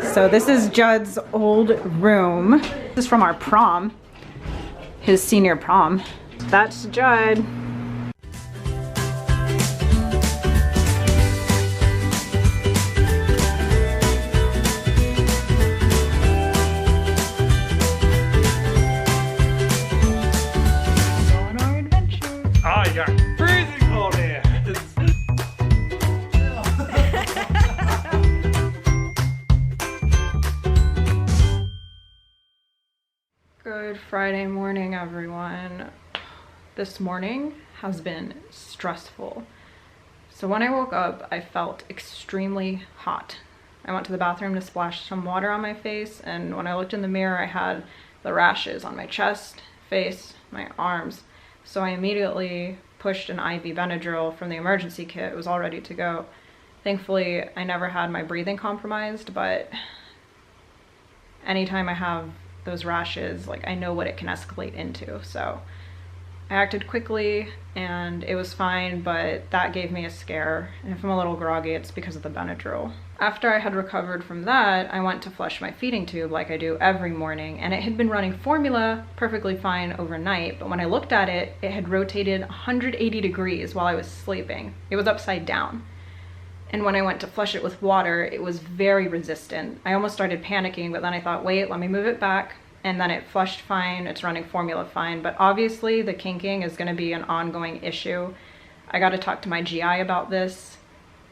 So this is Judd's old room. This is from our prom, his senior prom. That's Judd. On our adventure. Oh, you got freezing cold here. Good Friday morning, everyone. This morning has been stressful. So when I woke up, I felt extremely hot. I went to the bathroom to splash some water on my face, and when I looked in the mirror, I had the rashes on my chest, face, my arms. So I immediately pushed an IV Benadryl from the emergency kit. It was all ready to go. Thankfully, I never had my breathing compromised, but anytime I have those rashes, like, I know what it can escalate into. So I acted quickly and it was fine, but that gave me a scare. And if I'm a little groggy, it's because of the Benadryl. After I had recovered from that, I went to flush my feeding tube like I do every morning, and it had been running formula perfectly fine overnight, but when I looked at it, it had rotated 180 degrees while I was sleeping. It was upside down. And when I went to flush it with water, it was very resistant. I almost started panicking, but then I thought, wait, let me move it back. And then it flushed fine, it's running formula fine. But obviously the kinking is gonna be an ongoing issue. I gotta talk to my GI about this.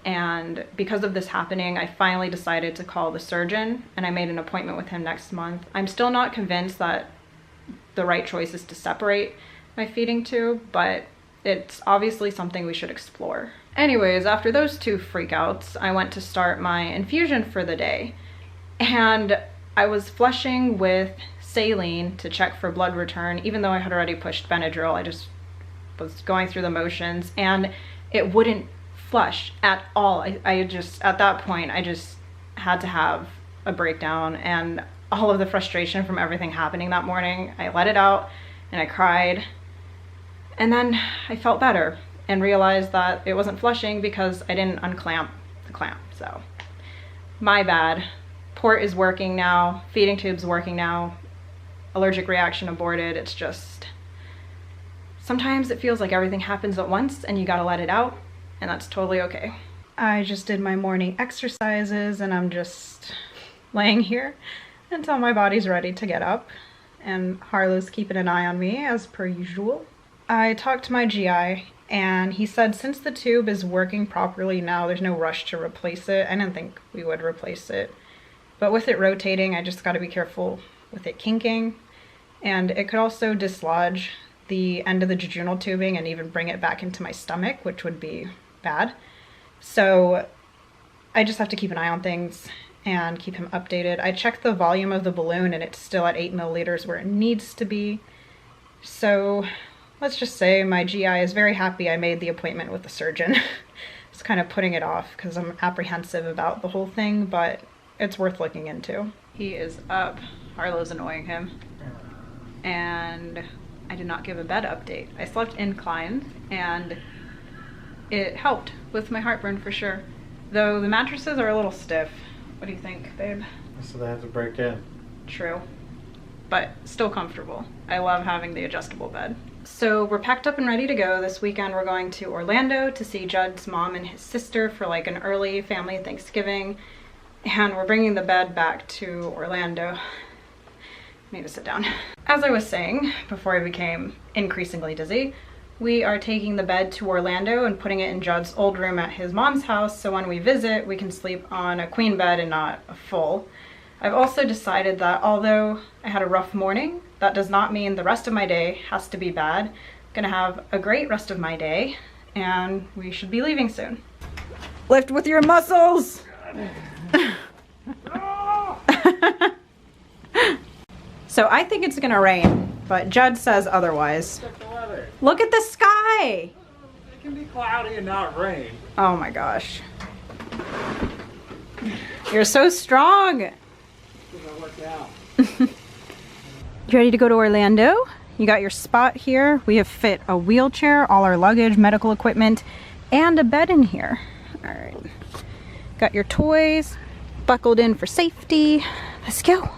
And because of this happening, I finally decided to call the surgeon, and I made an appointment with him next month. I'm still not convinced that the right choice is to separate my feeding tube, but it's obviously something we should explore. Anyways, after those two freakouts, I went to start my infusion for the day. And I was flushing with saline to check for blood return, even though I had already pushed Benadryl. I just was going through the motions, and it wouldn't flush at all. I just, at that point, I just had to have a breakdown, and all of the frustration from everything happening that morning, I let it out and I cried. And then I felt better and realized that it wasn't flushing because I didn't unclamp the clamp. So my bad. Port is working now, feeding tube's working now, allergic reaction aborted. It's just, sometimes it feels like everything happens at once and you gotta let it out, and that's totally okay. I just did my morning exercises and I'm just laying here until my body's ready to get up, and Harlow's keeping an eye on me as per usual. I talked to my GI and he said since the tube is working properly now, there's no rush to replace it. I didn't think we would replace it, but with it rotating, I just got to be careful with it kinking, and it could also dislodge the end of the jejunal tubing and even bring it back into my stomach, which would be bad. So I just have to keep an eye on things and keep him updated. I checked the volume of the balloon and it's still at 8 milliliters where it needs to be. So let's just say my GI is very happy I made the appointment with the surgeon. Just kind of putting it off because I'm apprehensive about the whole thing, but it's worth looking into. He is up. Harlow's annoying him. And I did not give a bed update. I slept inclined and it helped with my heartburn for sure. Though the mattresses are a little stiff. What do you think, babe? So they have to break in. True. But still comfortable. I love having the adjustable bed. So we're packed up and ready to go. This weekend we're going to Orlando to see Judd's mom and his sister for like an early family Thanksgiving. And we're bringing the bed back to Orlando. I need to sit down. As I was saying, before I became increasingly dizzy, we are taking the bed to Orlando and putting it in Judd's old room at his mom's house, so when we visit, we can sleep on a queen bed and not a full. I've also decided that although I had a rough morning, that does not mean the rest of my day has to be bad. I'm gonna have a great rest of my day, and we should be leaving soon. Lift with your muscles! So I think it's gonna rain, but Judd says otherwise. Look at the sky! It can be cloudy and not rain. Oh my gosh. You're so strong! I work out. You ready to go to Orlando? You got your spot here. We have fit a wheelchair, all our luggage, medical equipment, and a bed in here. All right. Got your toys. buckled in for safety. Let's go.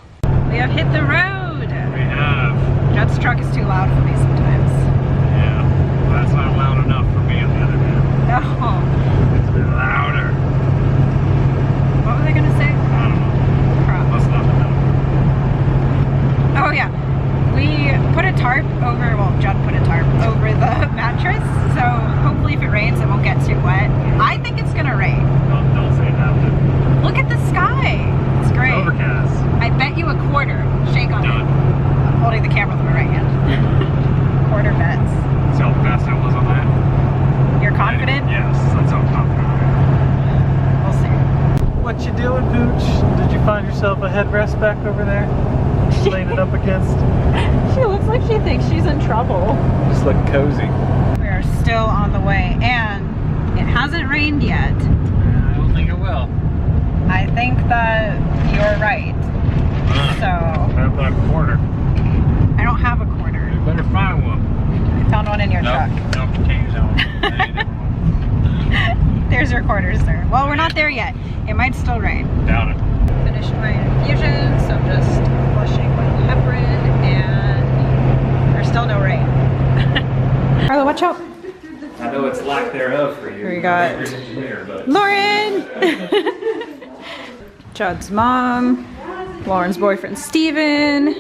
We have hit the road. We have. Judd's truck is too loud for me sometimes. Yeah. Well, that's not loud enough for me on the other hand. No. It's a bit louder. What was I gonna say? I don't know. Crap. Must not be louder. Oh yeah. We put a tarp over, well, Judd put a tarp over the mattress, so hopefully if it rains it won't get too wet. I think it's gonna rain. Don't say that. Look at the sky. It's great. Overcast. I bet you a quarter. Shake on Done. it. I'm holding the camera with my right hand. Quarter bets. See how fast I was on that? You're confident? Yes, that's how confident I am. We'll see. What you doing, Pooch? Did you find yourself a headrest back over there? Laying it up against? She looks like she thinks she's in trouble. Just look cozy. We are still on the way, and it hasn't rained yet. I don't think it will. I think that you're right. So, Better put a quarter. I don't have a quarter. You better find one. I found one in your truck. Nope, change that one. There's your quarters, sir. Well, we're not there yet. It might still rain. Doubt it. Finished my infusion, so I'm just flushing my heparin, and there's still no rain. Carla, watch out. I know it's lack thereof for you. Here we got You're an engineer, but Lauren! Judd's mom, Lauren's boyfriend Steven,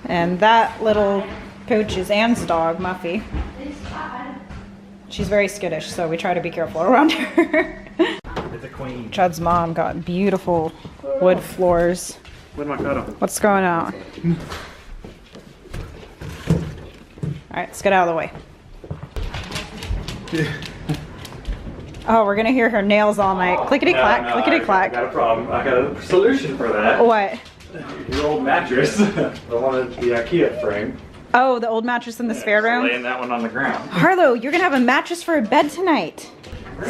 and that little Pooch is Anne's dog, Muffy. She's very skittish, so we try to be careful around her. it's a queen. Judd's mom got beautiful wood floors. What am I cut off? What's going on? Alright, let's get out of the way. Oh, we're gonna hear her nails all night. Clickety clack, clickety clack. I got a problem. I got a solution for that. What? Your old mattress. The one at the IKEA frame. Oh, the old mattress in the spare room? Laying that one on the ground. Harlow, you're gonna have a mattress for a bed tonight.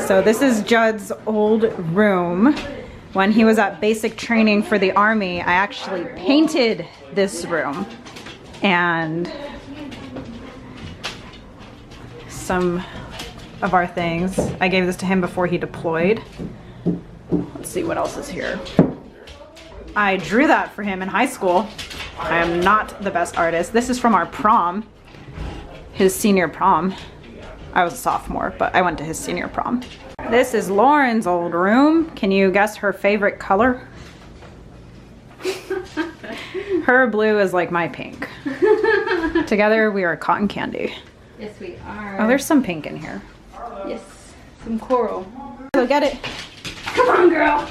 So this is Judd's old room. When he was at basic training for the Army, I actually painted this room. And some of our things. I gave this to him before he deployed. Let's see what else is here. I drew that for him in high school. I am not the best artist. This is from our prom, his senior prom. I was a sophomore, but I went to his senior prom. This is Lauren's old room. Can you guess her favorite color? Her blue is like my pink. Together we are cotton candy. Yes, we are. Oh, there's some pink in here. Yes, some coral. Go get it. Come on, girl.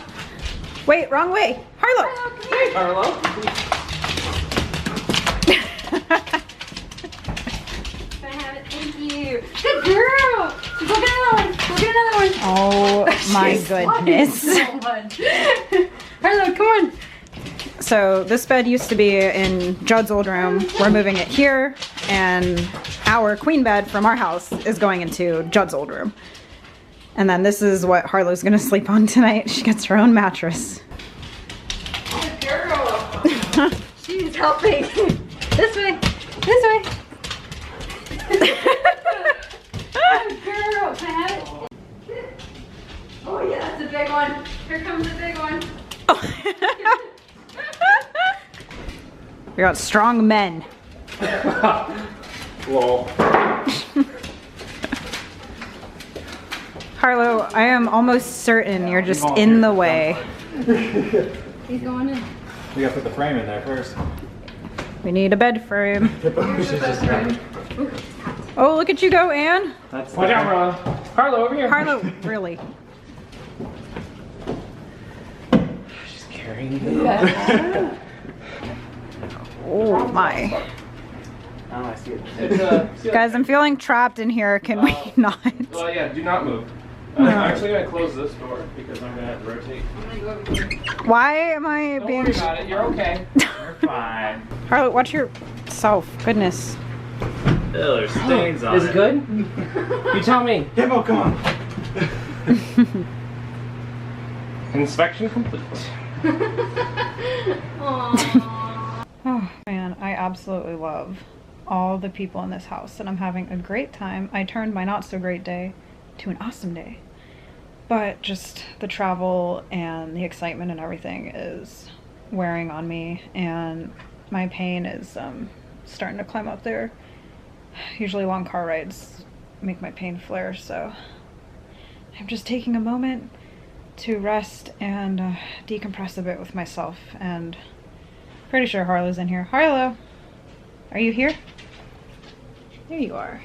Wait, wrong way. Harlow. Hey, Carlo? I have it. Thank you. Good girl. Go get another one. Go get another one. Oh my She's goodness. So much. Harlow, come on. So this bed used to be in Judd's old room. We're moving it here, and our queen bed from our house is going into Judd's old room. And then this is what Harlow's gonna sleep on tonight. She gets her own mattress. Good girl. She's helping. This way. This way. Good girl. Can I have it? Oh yeah, that's a big one. Here comes the big one. We got strong men. Lol. Harlow, I am almost certain you're just in the way. He's going in. We gotta put the frame in there first. We need a bed frame. Oh, look at you go, Anne. Watch out, Ron. Harlow, over here. Harlow, really. She's carrying it. Oh my. Oh, I see it. It's, Guys, I'm feeling trapped in here. Can we not? well, yeah, do not move. I'm actually going to close this door because I'm going to have to rotate. I'm gonna go over here. Why am I Don't being... worry about it. You're okay. You're fine. Harlow, watch yourself. Goodness. Oh, there's stains on it. Is it good? You tell me. Hippo, come on. Inspection complete. Aww. Oh man, I absolutely love all the people in this house, and I'm having a great time. I turned my not so great day to an awesome day. But just the travel and the excitement and everything is wearing on me, and my pain is starting to climb up there. Usually long car rides make my pain flare, so I'm just taking a moment to rest and decompress a bit with myself. And pretty sure Harlow's in here. Harlow, are you here? There you are.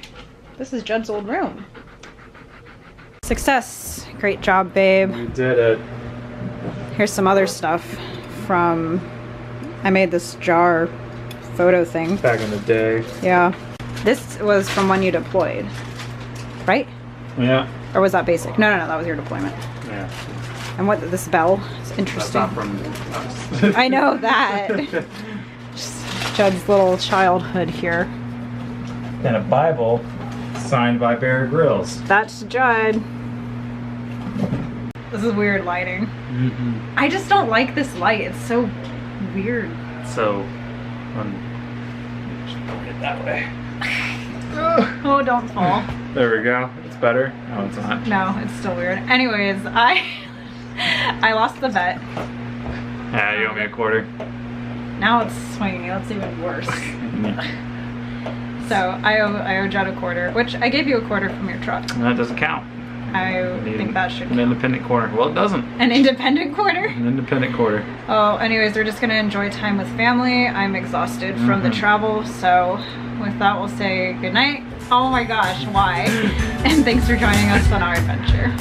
This is Judd's old room. Success. Great job, babe. We did it. Here's some other stuff from, I made this jar photo thing. Back in the day. Yeah. This was from when you deployed, right? Yeah. Or was that basic? No, that was your deployment. Yeah. And what, this bell is That's interesting. not from us. I know that. Just Judd's little childhood here. And a Bible signed by Bear Grylls. That's Judd. This is weird lighting. Mm-hmm. I just don't like this light. It's so weird. So, just point it that way. Oh, don't fall. There we go. It's better. No, it's not. No, it's still weird. Anyways, I lost the bet. Yeah, you owe me a quarter. Now it's swinging. That's even worse. So I owe Judd a quarter, which I gave you a quarter from your truck. That doesn't count. I think that should An count. independent quarter. Well, it doesn't. An independent quarter? An independent quarter. Oh, anyways, we're just gonna enjoy time with family. I'm exhausted from the travel, so with that we'll say good night. Oh my gosh, why? And thanks for joining us on our adventure.